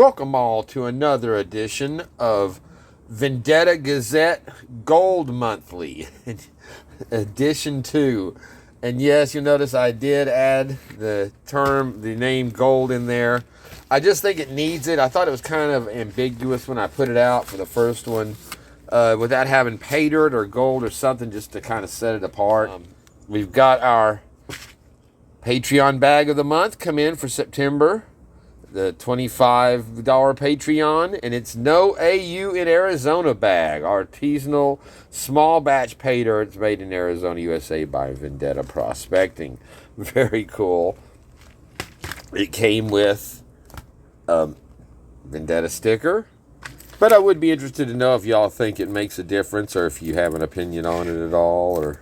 Welcome all to another edition of Vendetta Gazette Gold Monthly, edition 2. And yes, you'll notice I did add the name gold in there. I just think it needs it. I thought it was kind of ambiguous when I put it out for the first one, without having pay dirt or gold or something just to kind of set it apart. We've got our Patreon bag of the month come in for September. The $25 Patreon, and it's no AU in Arizona bag. Artisanal small batch pay dirt made in Arizona, USA by Vendetta Prospecting. Very cool. It came with a Vendetta sticker, but I would be interested to know if y'all think it makes a difference or if you have an opinion on it at all. Or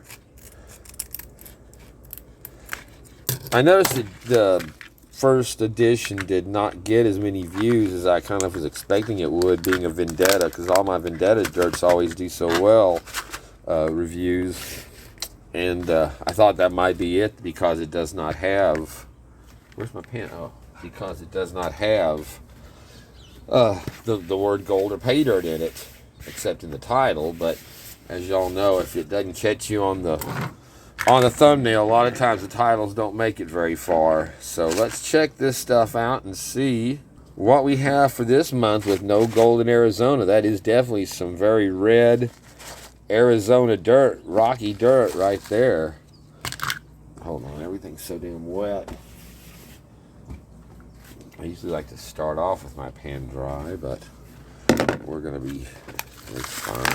I noticed that the first edition did not get as many views as I kind of was expecting it would, being a Vendetta, because all my Vendetta dirts always do so well, reviews. And I thought that might be it, because it does not have, where's my pen? Oh, because it does not have the word gold or pay dirt in it, except in the title. But as y'all know, if it doesn't catch you on the thumbnail, a lot of times the titles don't make it very far. So let's check this stuff out and see what we have for this month with no gold in Arizona. That is definitely some very red Arizona dirt, rocky dirt right there. Hold on, everything's so damn wet. I usually like to start off with my pan dry, but we're gonna be, it's fine.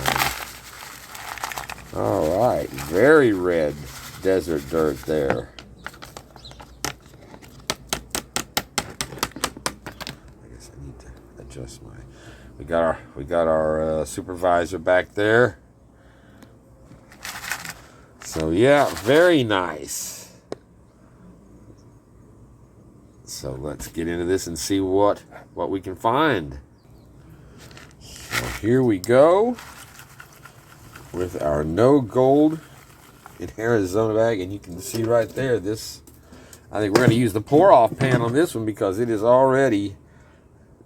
All right, very red desert dirt there. I guess I need to adjust my. We got our supervisor back there. So yeah, very nice. So let's get into this and see what we can find. So here we go with our no gold in Arizona bag, and you can see right there, this, I think we're going to use the pour off pan on this one because it is already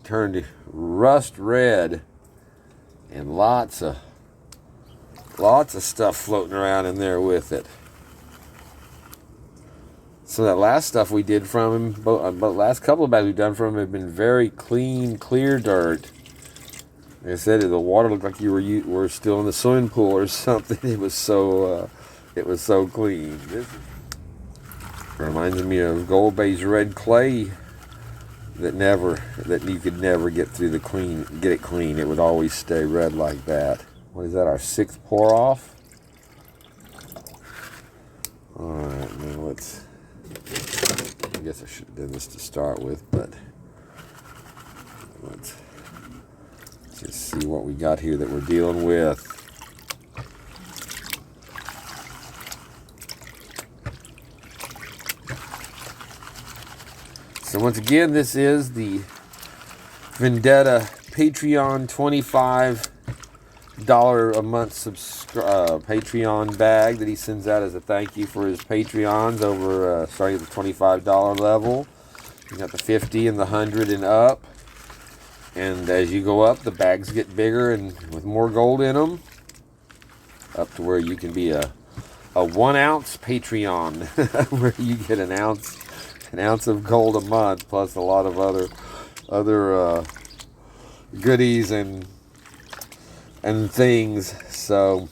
turned rust red, and lots of stuff floating around in there with it. So that last stuff we did from him, but last couple of bags we've done from him have been very clean, clear dirt. Like I said, the water looked like you were still in the swimming pool or something. It was so clean. This reminds me of gold-based red clay that you could never get through get it clean. It would always stay red like that. What is that? Our 6th pour off. All right, now let's. I guess I should have done this to start with, but let's just see what we got here that we're dealing with. So once again, this is the Vendetta Patreon $25 a month Patreon bag that he sends out as a thank you for his Patreons over starting at the $25 level. You got the 50 and the 100 and up. And as you go up, the bags get bigger and with more gold in them, up to where you can be a 1 ounce Patreon, where you get an ounce of gold a month, plus a lot of other goodies and things. So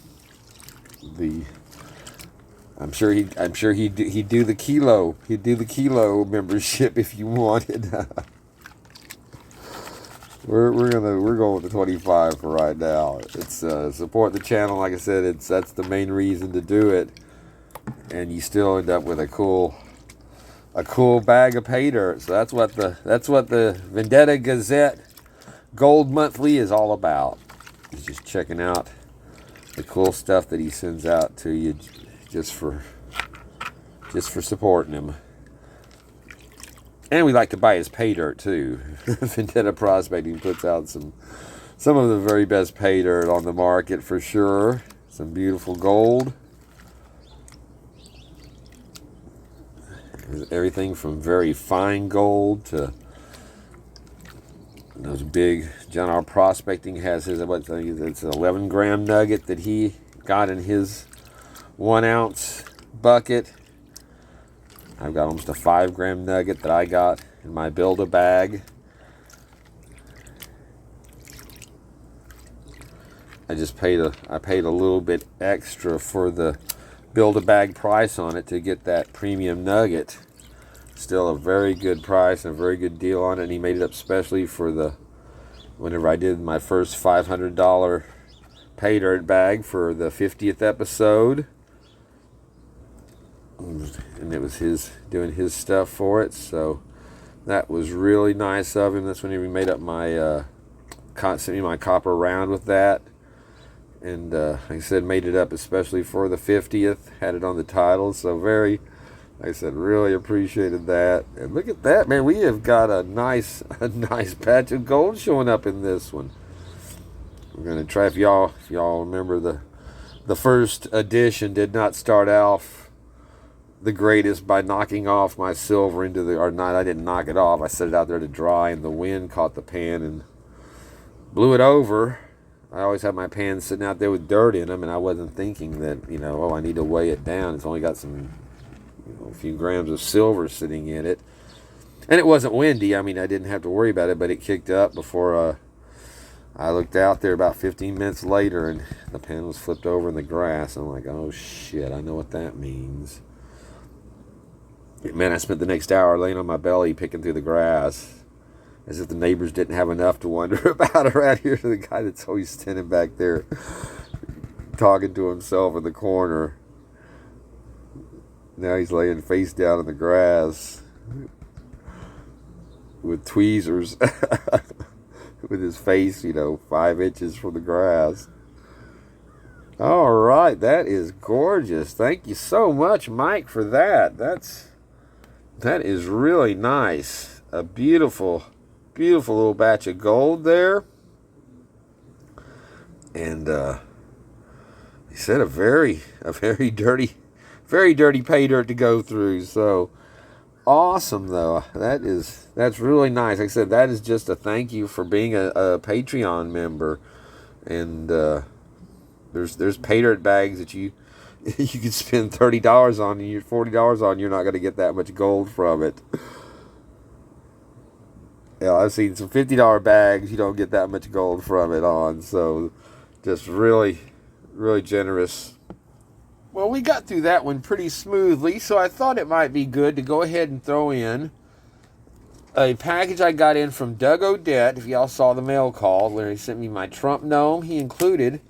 I'm sure he'd do the kilo membership if you wanted. We're going with the 25 for right now. It's support the channel. Like I said, that's the main reason to do it, and you still end up with a cool bag of pay dirt. So that's what the Vendetta Gazette Gold Monthly is all about. It's just checking out the cool stuff that he sends out to you, just for supporting him. And we like to buy his pay dirt too. Vendetta Prospecting puts out some of the very best pay dirt on the market for sure. Some beautiful gold. Everything from very fine gold to Those big John R. Prospecting has his, what, it's an 11-gram nugget that he got in his 1-ounce bucket. I've got almost a 5-gram nugget that I got in my Build-A-Bag. I paid a little bit extra for the Build-A-Bag price on it to get that premium nugget. Still a very good price and a very good deal on it. And he made it up specially for whenever I did my first $500 Pay Dirt bag for the 50th episode. And it was doing his stuff for it. So that was really nice of him. That's when he made up my, sent me my copper round with that. And like I said, made it up especially for the 50th. Had it on the title. So very... Like I said, really appreciated that. And look at that, man. We have got a nice patch of gold showing up in this one. We're gonna try, if y'all remember, the first edition did not start off the greatest by knocking off my silver into the, or not, I didn't knock it off. I set it out there to dry, and the wind caught the pan and blew it over. I always have my pans sitting out there with dirt in them, and I wasn't thinking that, oh, I need to weigh it down. It's only got some, a few grams of silver sitting in it. And it wasn't windy. I mean, I didn't have to worry about it, but it kicked up before I looked out there about 15 minutes later, and the pan was flipped over in the grass. I'm like, oh, shit, I know what that means. Man, I spent the next hour laying on my belly picking through the grass, as if the neighbors didn't have enough to wonder about around here. The guy that's always standing back there talking to himself in the corner. Now he's laying face down in the grass with tweezers with his face, 5 inches from the grass. All right, that is gorgeous. Thank you so much, Mike, for that. That is really nice. A beautiful, beautiful little batch of gold there. And he said a very dirty pay dirt to go through. So awesome, though. That's really nice. Like I said, that is just a thank you for being a Patreon member. And there's pay dirt bags that you could spend $30 on and you're $40 on. You're not going to get that much gold from it. Yeah, I've seen some $50 bags you don't get that much gold from it on. So just really, really generous. Well, we got through that one pretty smoothly, so I thought it might be good to go ahead and throw in a package I got in from Doug Odette. If y'all saw the mail call where he sent me my Trump gnome, he included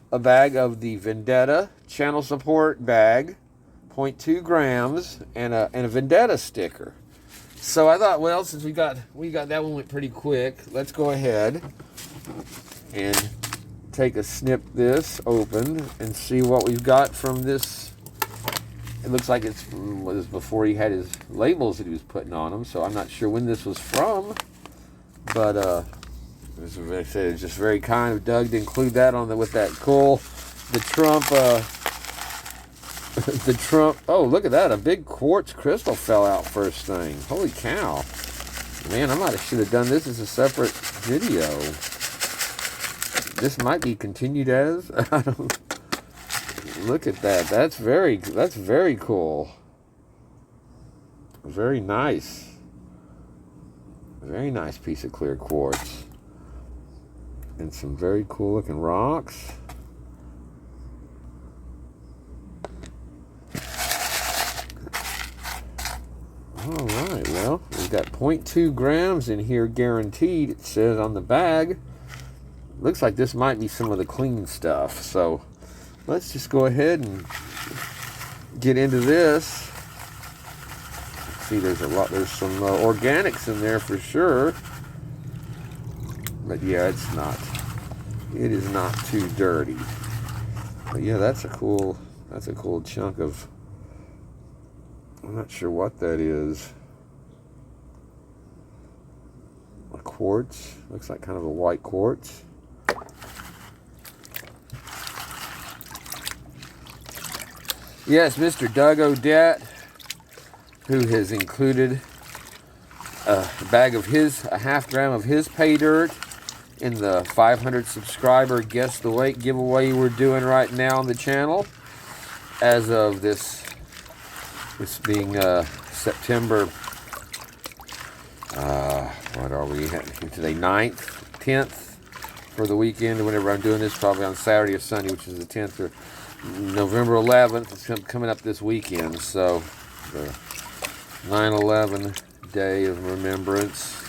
a bag of the Vendetta channel support bag, 0.2 grams, and a Vendetta sticker. So I thought, well, since we got that one went pretty quick, let's go ahead and take a snip this open and see what we've got from this. It looks like it was before he had his labels that he was putting on them, so I'm not sure when this was from, but as I said, it's just very kind of Doug to include that on with that cool, the Trump, oh, look at that, a big quartz crystal fell out first thing. Holy cow. Man, I should have done this as a separate video. This might be continued as, I don't, look at that. That's very cool. Very nice. Very nice piece of clear quartz. And some very cool looking rocks. All right, well, we've got 0.2 grams in here guaranteed, it says on the bag. Looks like this might be some of the clean stuff, so let's just go ahead and get into this. See, there's some organics in there for sure, but yeah, it is not too dirty. But yeah, that's a cool chunk of, I'm not sure what that is. A quartz, looks like kind of a white quartz. Yes, Mr. Doug Odette, who has included a bag of his, a half gram of his pay dirt in the 500 subscriber guess the weight giveaway we're doing right now on the channel. As of this being September, what are we today, 9th, 10th for the weekend, whenever I'm doing this, probably on Saturday or Sunday, which is the 10th, or November 11th. It's coming up this weekend, so the 9/11 day of remembrance.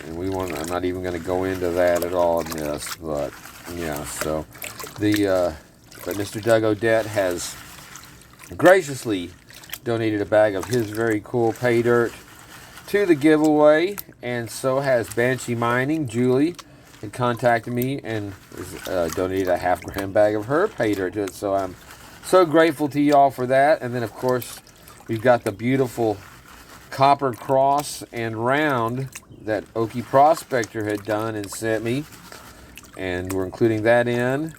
And I'm not even going to go into that at all in this, but yeah, so but Mr. Doug Odette has graciously donated a bag of his very cool pay dirt to the giveaway, and so has Banshee Mining. Julie had contacted me and donated a half-gram bag of her pay dirt to it, so I'm so grateful to y'all for that. And then, of course, we've got the beautiful copper cross and round that Okie Prospector had done and sent me, and we're including that in.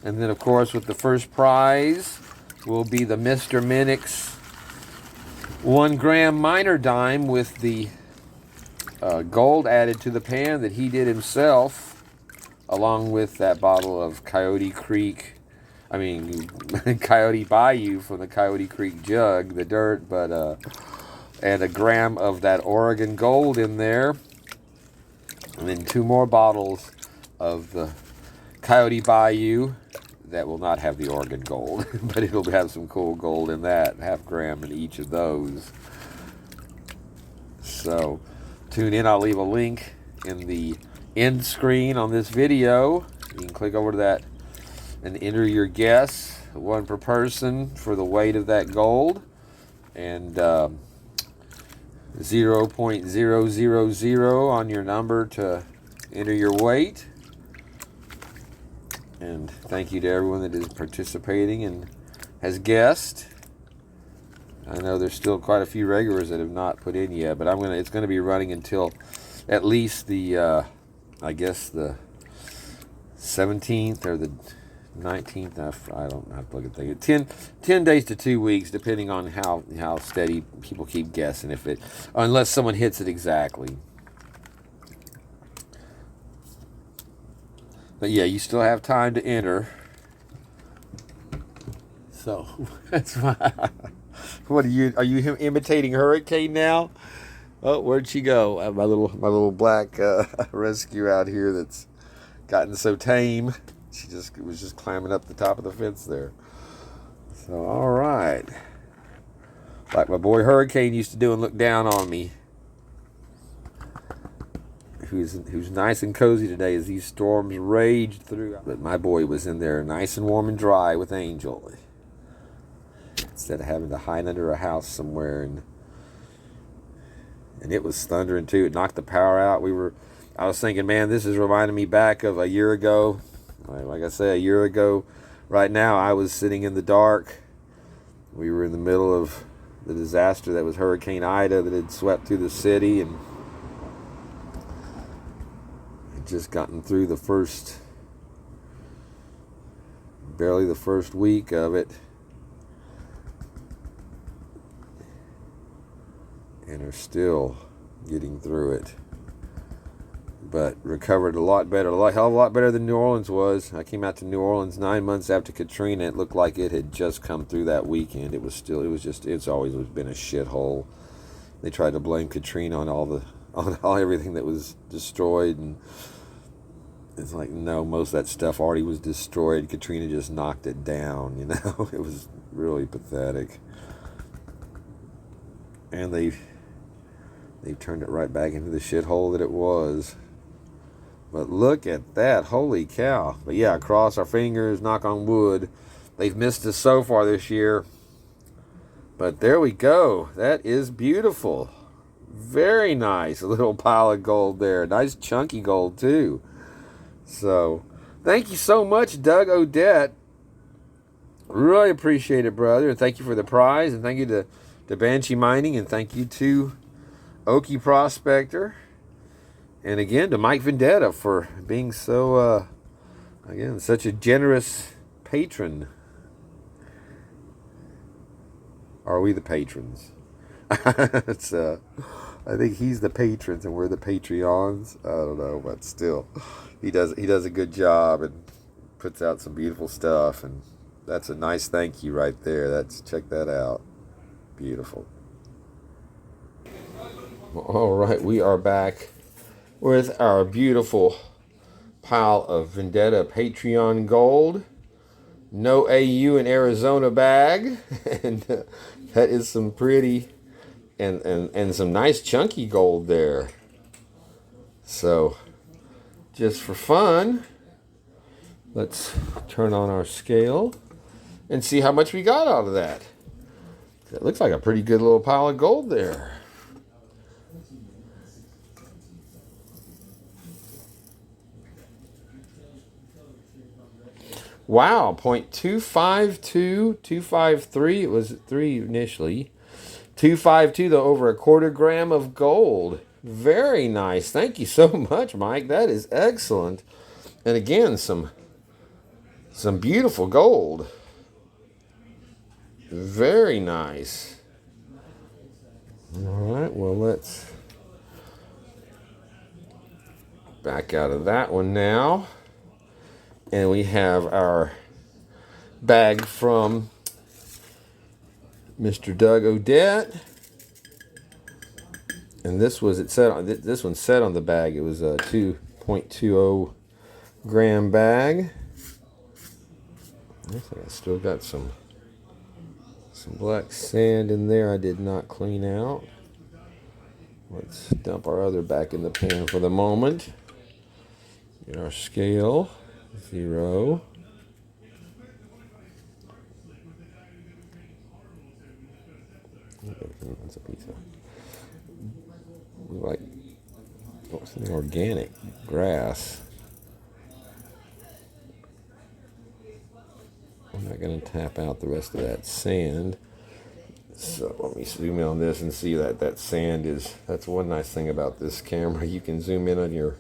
And then, of course, with the first prize will be the Mr. Minix 1 gram miner dime with the gold added to the pan that he did himself, along with that bottle of Coyote Bayou from the Coyote Creek jug, the dirt, but and a gram of that Oregon gold in there, and then 2 more bottles of the Coyote Bayou that will not have the Oregon gold, but it'll have some cool gold in that, half gram in each of those. So tune in. I'll leave a link in the end screen on this video. You can click over to that and enter your guess, 1 per person, for the weight of that gold, and 0.000 on your number to enter your weight. And thank you to everyone that is participating and has guessed. I know there's still quite a few regulars that have not put in yet, but it's gonna be running until at least the I guess the 17th or the 19th. I don't have to look at things. 10 days to 2 weeks, depending on how steady people keep guessing. Unless someone hits it exactly. But yeah, you still have time to enter. So that's why. What are you imitating Hurricane now? Oh, where'd she go? My little black rescue out here that's gotten so tame. She was just climbing up the top of the fence there. So all right, like my boy Hurricane used to do and look down on me. Who's nice and cozy today as these storms raged through. But my boy was in there nice and warm and dry with Angel, instead of having to hide under a house somewhere. And it was thundering too. It knocked the power out. I was thinking, man, this is reminding me back of a year ago. Like I say, a year ago right now, I was sitting in the dark. We were in the middle of the disaster that was Hurricane Ida that had swept through the city, and just gotten through barely the first week of it, and are still getting through it, but recovered a lot better, hell of a lot better than New Orleans was. I came out to New Orleans 9 months after Katrina. It looked like it had just come through that weekend. It's always been a shithole. They tried to blame Katrina on all everything that was destroyed, and it's like, no, most of that stuff already was destroyed. Katrina just knocked it down, It was really pathetic. And they've turned it right back into the shithole that it was. But look at that, holy cow. But yeah, cross our fingers, knock on wood. They've missed us so far this year. But there we go. That is beautiful. Very nice. A little pile of gold there. Nice chunky gold too. So, thank you so much, Doug Odette. Really appreciate it, brother. And thank you for the prize. And thank you to Banshee Mining. And thank you to Okie Prospector. And again, to Mike Vendetta for being so, again, such a generous patron. Are we the patrons? It's I think he's the patrons and we're the Patreons. I don't know, but still, he does a good job and puts out some beautiful stuff, and that's a nice thank you right there. Check that out. Beautiful. All right, we are back with our beautiful pile of Vendetta Patreon gold. No AU in Arizona bag, and that is some pretty and some nice chunky gold there. So, just for fun, let's turn on our scale and see how much we got out of that. It looks like a pretty good little pile of gold there. Wow, 0.252, 253. It was 3 initially. 252, though, over a quarter gram of gold. Very nice. Thank you so much, Mike. That is excellent. And again, some beautiful gold. Very nice. All right, well, let's back out of that one now. And we have our bag from Mr. Doug Odette. And this one said on the bag it was a 2.20 gram bag. Looks like I still got some black sand in there I did not clean out. Let's dump our other back in the pan for the moment. Get our scale. 0. That's a piece of like something organic grass. I'm not going to tap out the rest of that sand. So let me zoom in on this and see that sand is. That's one nice thing about this camera. You can zoom in on your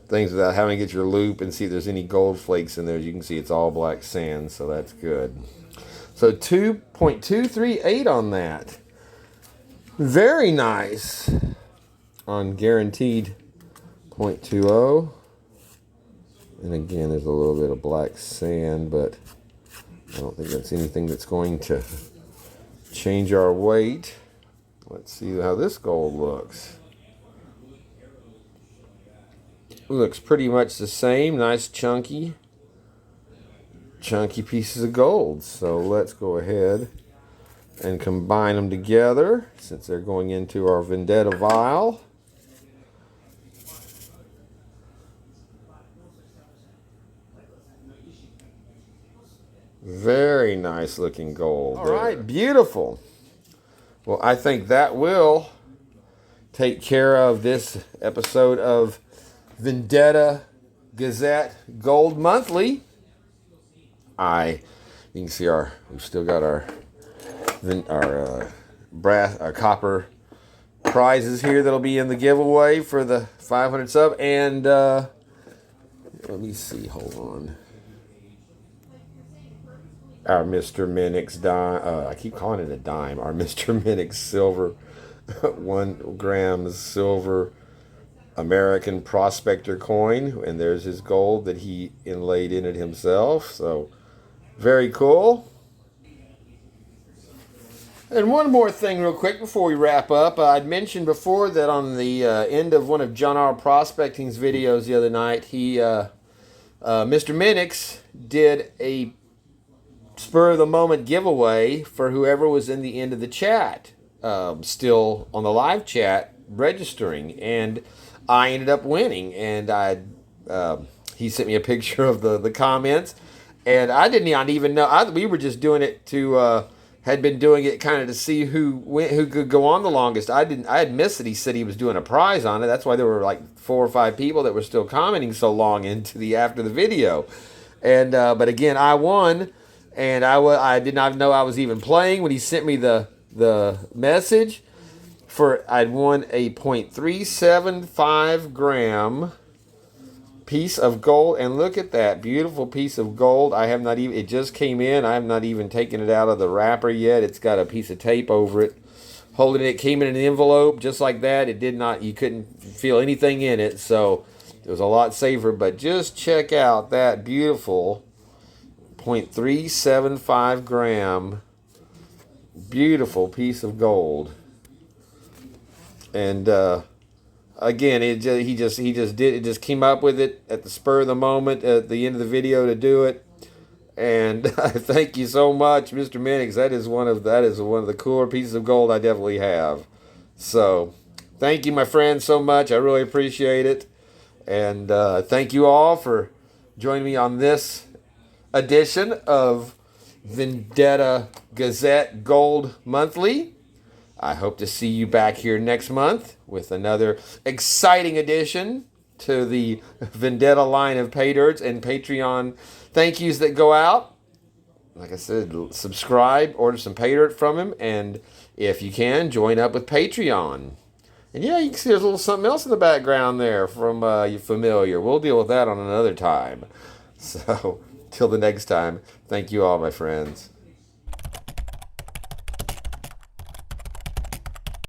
things without having to get your loop and see if there's any gold flakes in there. As you can see, it's all black sand, so that's good. So 2.238 on that. Very nice. On guaranteed 0.20. And again, there's a little bit of black sand, but I don't think that's anything that's going to change our weight. Let's see how this gold looks. Looks pretty much the same. Nice chunky pieces of gold. So let's go ahead and combine them together since they're going into our Vendetta vial. Very nice looking gold. All right, beautiful. Well, I think that will take care of this episode of Vendetta Gazette Gold Monthly. You can see we've still got our copper prizes here that'll be in the giveaway for the 500 sub. And let me see, hold on. Our Mr. Minix dime, I keep calling it a dime. Our Mr. Minix silver, 1 gram silver American prospector coin, and there's his gold that he inlaid in it himself. So very cool. And one more thing real quick before we wrap up. I'd mentioned before that on the end of one of John R. Prospecting's videos the other night, Mr. Minix did a spur of the moment giveaway for whoever was in the end of the chat, still on the live chat registering, and I ended up winning. And he sent me a picture of the comments, and I didn't even know. We were just doing it to had been doing it kind of to see who could go on the longest. I had missed that he said he was doing a prize on it. That's why there were like 4 or 5 people that were still commenting so long after the video. And but again, I won. And I did not know I was even playing when he sent me the message. I'd won a 0.375 gram piece of gold, and look at that beautiful piece of gold. It just came in. I have not even taken it out of the wrapper yet. It's got a piece of tape over it holding it. Came in an envelope just like that. It did not, you couldn't feel anything in it, so it was a lot safer. But just check out that beautiful 0.375 gram beautiful piece of gold. And again, he just came up with it at the spur of the moment at the end of the video to do it. And thank you so much, Mr. Minix. That is one of the cooler pieces of gold I definitely have. So thank you, my friend, so much. I really appreciate it. And thank you all for joining me on this edition of Vendetta Gazette Gold Monthly. I hope to see you back here next month with another exciting addition to the Vendetta line of paydirts and Patreon thank yous that go out. Like I said, subscribe, order some paydirt from him, and if you can, join up with Patreon. And yeah, you can see there's a little something else in the background there from you familiar. We'll deal with that on another time. So, till the next time, thank you all, my friends.